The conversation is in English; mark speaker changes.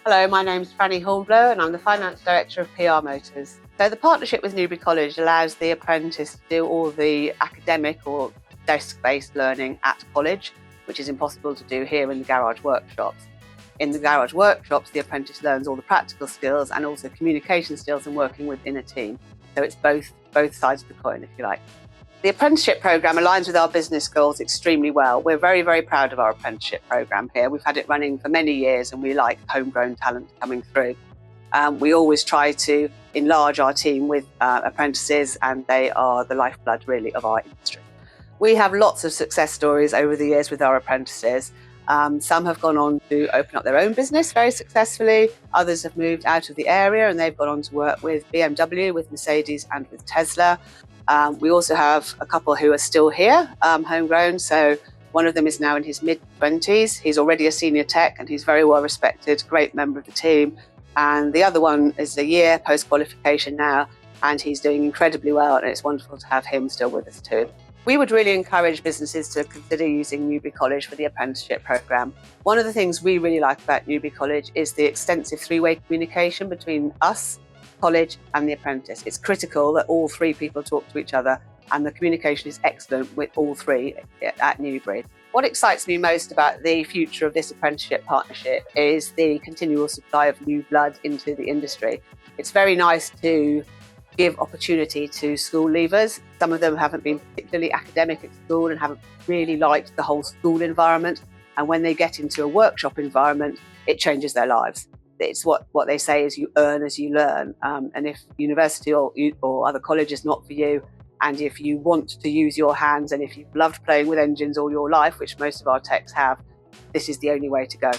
Speaker 1: Hello, my name's Franny Hornblow and I'm the Finance Director of PR Motors. So the partnership with Newbury College allows the apprentice to do all the academic or desk-based learning at college, which is impossible to do here in the garage workshops. In the garage workshops, the apprentice learns all the practical skills and also communication skills and working within a team. So it's both sides of the coin, if you like. The apprenticeship programme aligns with our business goals extremely well. We're very, very proud of our apprenticeship programme here. We've had it running for many years and we like homegrown talent coming through. We always try to enlarge our team with apprentices, and they are the lifeblood really of our industry. We have lots of success stories over the years with our apprentices. Some have gone on to open up their own business very successfully. Others have moved out of the area and they've gone on to work with BMW, with Mercedes and with Tesla. We also have a couple who are still here, homegrown. So one of them is now in his mid-20s. He's already a senior tech and he's very well respected, great member of the team. And the other one is a year post-qualification now, and he's doing incredibly well, and it's wonderful to have him still with us too. We would really encourage businesses to consider using Newbury College for the apprenticeship programme. One of the things we really like about Newbury College is the extensive three-way communication between us, college and the apprentice. It's critical that all three people talk to each other, and the communication is excellent with all three at Newbury. What excites me most about the future of this apprenticeship partnership is the continual supply of new blood into the industry. It's very nice to give opportunity to school leavers. Some of them haven't been particularly academic at school and haven't really liked the whole school environment. And when they get into a workshop environment, it changes their lives. It's what they say is you earn as you learn. And if university or other college is not for you, and if you want to use your hands, and if you've loved playing with engines all your life, which most of our techs have, this is the only way to go.